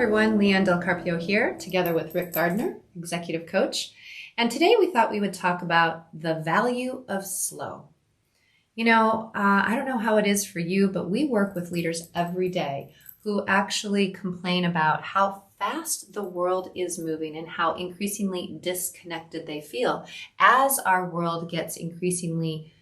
everyone, Leanne Del Carpio here, together with Rick Gardner, Executive Coach. And today we thought we would talk about the value of slow. I don't know how it is for you, but we work with leaders every day who actually complain about how fast the world is moving and how increasingly disconnected they feel as our world gets increasingly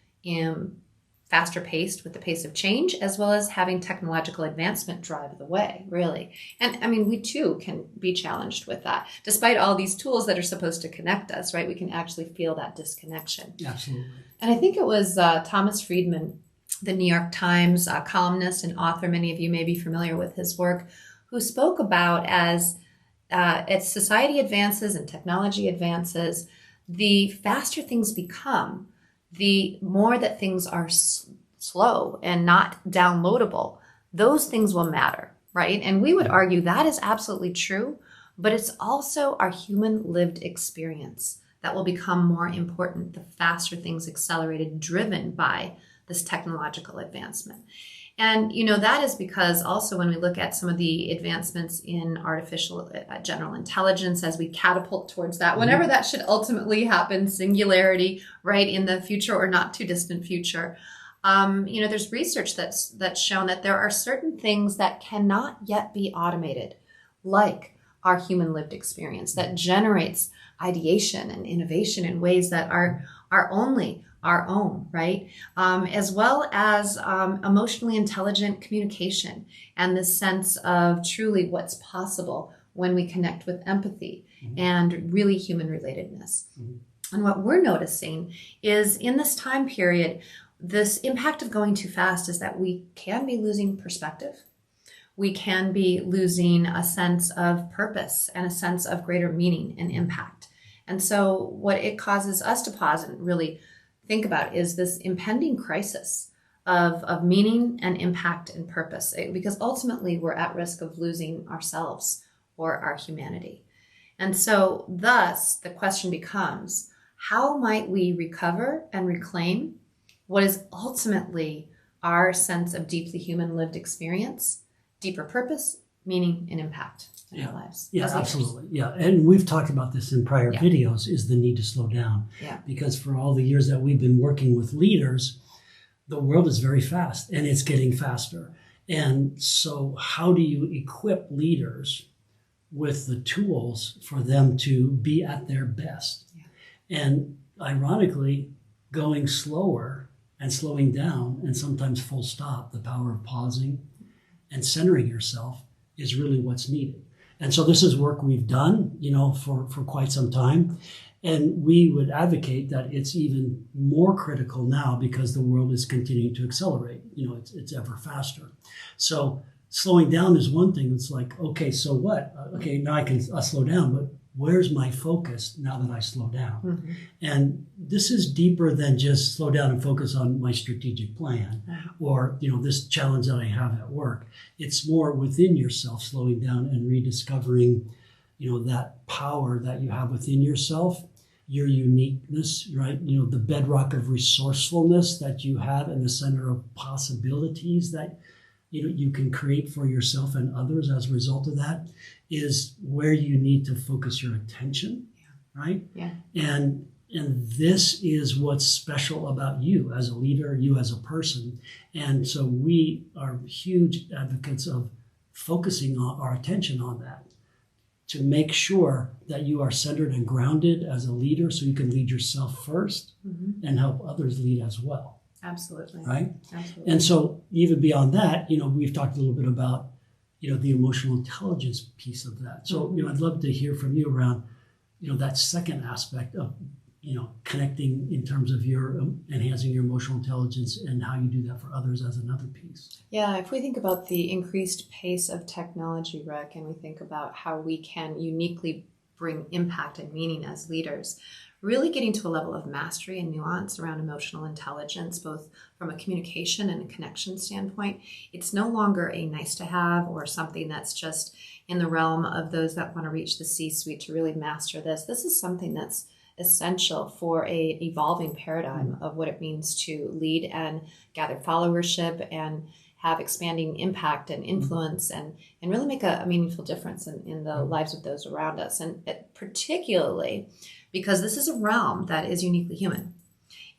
faster paced with the pace of change, as well as having technological advancement drive the way, really. And I mean, we too can be challenged with that. Despite all these tools that are supposed to connect us, right? We can actually feel that disconnection. Absolutely. And I think it was Thomas Friedman, the New York Times columnist and author, many of you may be familiar with his work, who spoke about as society advances and technology advances, the faster things become, the more that things are slow and not downloadable, those things will matter, right? And we would argue that is absolutely true, but it's also our human lived experience that will become more important the faster things accelerated, driven by this technological advancement. And, that is because also when we look at some of the advancements in artificial general intelligence as we catapult towards that, whenever that should ultimately happen, singularity, right, in the future or not too distant future, there's research that's shown that there are certain things that cannot yet be automated, like our human lived experience that generates ideation and innovation in ways that are only our own, right? As well as emotionally intelligent communication and this sense of truly what's possible when we connect with empathy and really human relatedness. And what we're noticing is in this time period, this impact of going too fast is that we can be losing perspective. We can be losing a sense of purpose and a sense of greater meaning and impact. And so what it causes us to pause and really think about is this impending crisis of meaning and impact and purpose, because ultimately we're at risk of losing ourselves or our humanity. And so thus the question becomes, how might we recover and reclaim what is ultimately our sense of deeply human lived experience, deeper purpose, meaning, and impact in our lives? Yeah, absolutely. Yeah. And we've talked about this in prior videos, is the need to slow down. Yeah. Because for all the years that we've been working with leaders, the world is very fast and it's getting faster. And so how do you equip leaders with the tools for them to be at their best? Yeah. And ironically, going slower and slowing down and sometimes full stop, the power of pausing and centering yourself is really what's needed. And so this is work we've done, for quite some time. And we would advocate that it's even more critical now because the world is continuing to accelerate. It's ever faster. So slowing down is one thing. It's like, okay, so what? Okay, now I'll slow down, but where's my focus now that I slow down? Mm-hmm. And this is deeper than just slow down and focus on my strategic plan or, this challenge that I have at work. It's more within yourself, slowing down and rediscovering, that power that you have within yourself, your uniqueness, right? The bedrock of resourcefulness that you have and the center of possibilities that you can create for yourself and others as a result of that is where you need to focus your attention, right? Yeah. And this is what's special about you as a leader, you as a person. And so we are huge advocates of focusing our attention on that to make sure that you are centered and grounded as a leader so you can lead yourself first and help others lead as well. Absolutely. Right? Absolutely. And so even beyond that, we've talked a little bit about, the emotional intelligence piece of that. So, I'd love to hear from you around, that second aspect of, connecting in terms of your enhancing your emotional intelligence and how you do that for others as another piece. Yeah, if we think about the increased pace of technology, Rick, and we think about how we can uniquely bring impact and meaning as leaders, really getting to a level of mastery and nuance around emotional intelligence, both from a communication and a connection standpoint. It's no longer a nice to have or something that's just in the realm of those that want to reach the C-suite to really master this. This is something that's essential for a evolving paradigm of what it means to lead and gather followership and have expanding impact and influence and really make a meaningful difference in the lives of those around us. And particularly because this is a realm that is uniquely human.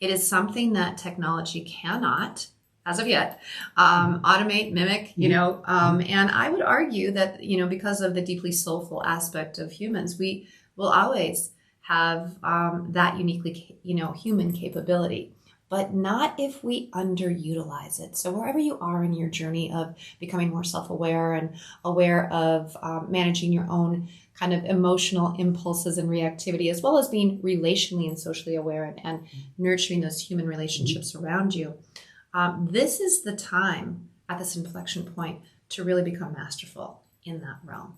It is something that technology cannot, as of yet, automate, mimic, and I would argue that, because of the deeply soulful aspect of humans, we will always have that uniquely, human capability, but not if we underutilize it. So wherever you are in your journey of becoming more self-aware and aware of managing your own kind of emotional impulses and reactivity, as well as being relationally and socially aware and nurturing those human relationships around you, this is the time at this inflection point to really become masterful in that realm,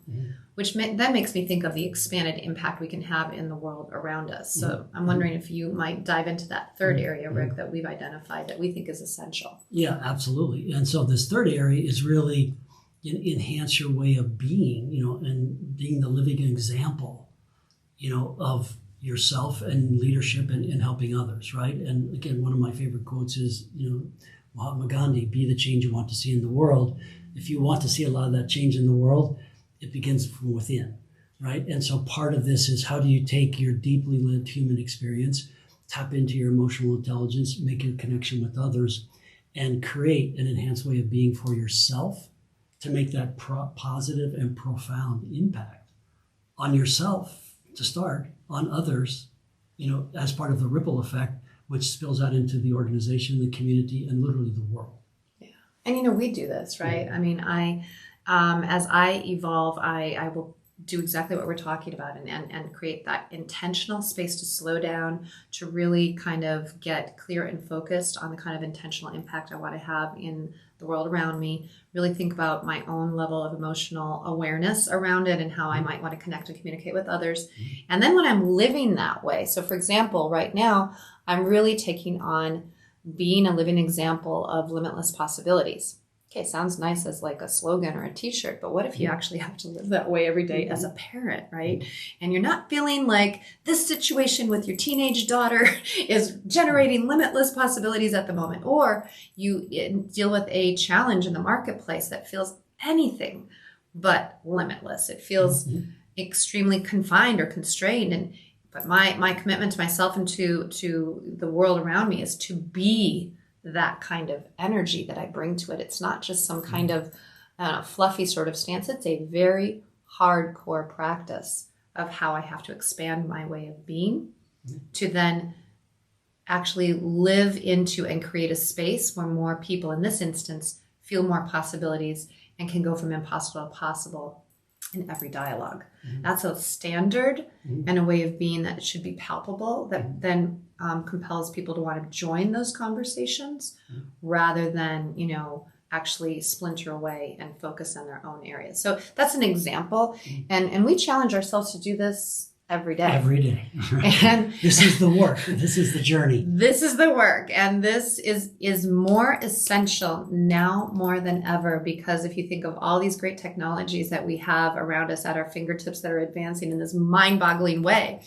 which then makes me think of the expanded impact we can have in the world around us. So I'm wondering if you might dive into that third area, Rick, that we've identified that we think is essential. Yeah, absolutely. And so this third area is really enhance your way of being, and being the living example, of yourself and leadership and helping others, right? And again, one of my favorite quotes is, Mahatma Gandhi, be the change you want to see in the world. If you want to see a lot of that change in the world, it begins from within, right? And so part of this is, how do you take your deeply lived human experience, tap into your emotional intelligence, make a connection with others, and create an enhanced way of being for yourself to make that positive and profound impact on yourself to start, on others, as part of the ripple effect, which spills out into the organization, the community, and literally the world. And we do this, right? I mean, as I evolve, I will do exactly what we're talking about and create that intentional space to slow down, to really kind of get clear and focused on the kind of intentional impact I want to have in the world around me, really think about my own level of emotional awareness around it and how I might want to connect and communicate with others. And then when I'm living that way, so for example, right now, I'm really taking on being a living example of limitless possibilities. Okay, sounds nice as like a slogan or a t-shirt, but what if you actually have to live that way every day as a parent, right? And you're not feeling like this situation with your teenage daughter is generating limitless possibilities at the moment, or you deal with a challenge in the marketplace that feels anything but limitless. It feels extremely confined or constrained. But my commitment to myself and to the world around me is to be that kind of energy that I bring to it. It's not just some kind of fluffy sort of stance. It's a very hardcore practice of how I have to expand my way of being to then actually live into and create a space where more people, in this instance, feel more possibilities and can go from impossible to possible in every dialogue. That's a standard and a way of being that should be palpable, that then compels people to want to join those conversations rather than, actually splinter away and focus on their own areas. So that's an example. And we challenge ourselves to do this every day. Every day. And this is the work. This is the journey. This is the work. And this is more essential now more than ever, because if you think of all these great technologies that we have around us at our fingertips that are advancing in this mind-boggling way,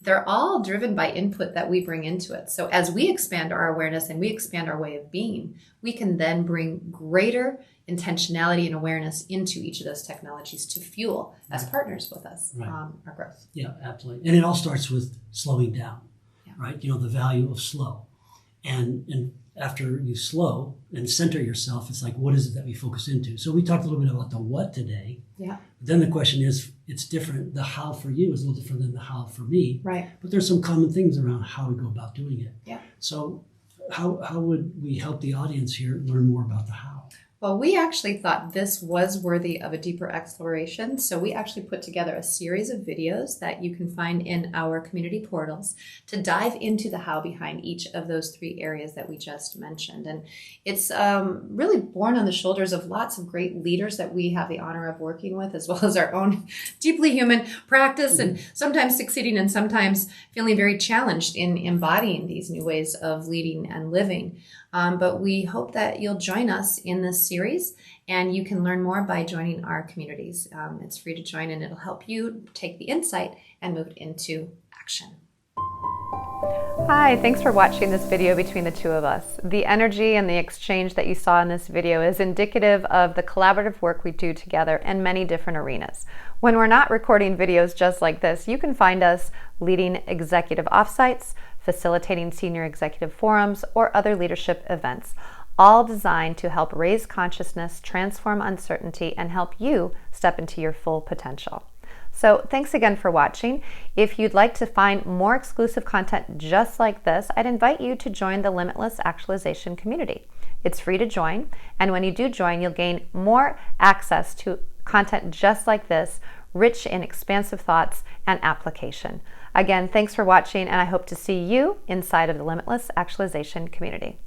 they're all driven by input that we bring into it. So as we expand our awareness and we expand our way of being, we can then bring greater intentionality and awareness into each of those technologies to fuel as partners with us our growth. Yeah, absolutely. And it all starts with slowing down, right? The value of slow. And after you slow and center yourself, it's like, what is it that we focus into? So we talked a little bit about the what today. Yeah. But then the question is, it's different. The how for you is a little different than the how for me. Right. But there's some common things around how we go about doing it. Yeah. So how would we help the audience here learn more about the how? Well, we actually thought this was worthy of a deeper exploration. So we actually put together a series of videos that you can find in our community portals to dive into the how behind each of those three areas that we just mentioned. And it's really born on the shoulders of lots of great leaders that we have the honor of working with, as well as our own deeply human practice, and sometimes succeeding and sometimes feeling very challenged in embodying these new ways of leading and living. But we hope that you'll join us in this series, and you can learn more by joining our communities. It's free to join, and it'll help you take the insight and move it into action. Hi, thanks for watching this video between the two of us. The energy and the exchange that you saw in this video is indicative of the collaborative work we do together in many different arenas. When we're not recording videos just like this, you can find us leading executive offsites, facilitating senior executive forums, or other leadership events, all designed to help raise consciousness, transform uncertainty, and help you step into your full potential. So thanks again for watching. If you'd like to find more exclusive content just like this, I'd invite you to join the Limitless Actualization community. It's free to join, and when you do join, you'll gain more access to content just like this, rich in expansive thoughts and application. Again, thanks for watching, and I hope to see you inside of the Limitless Actualization community.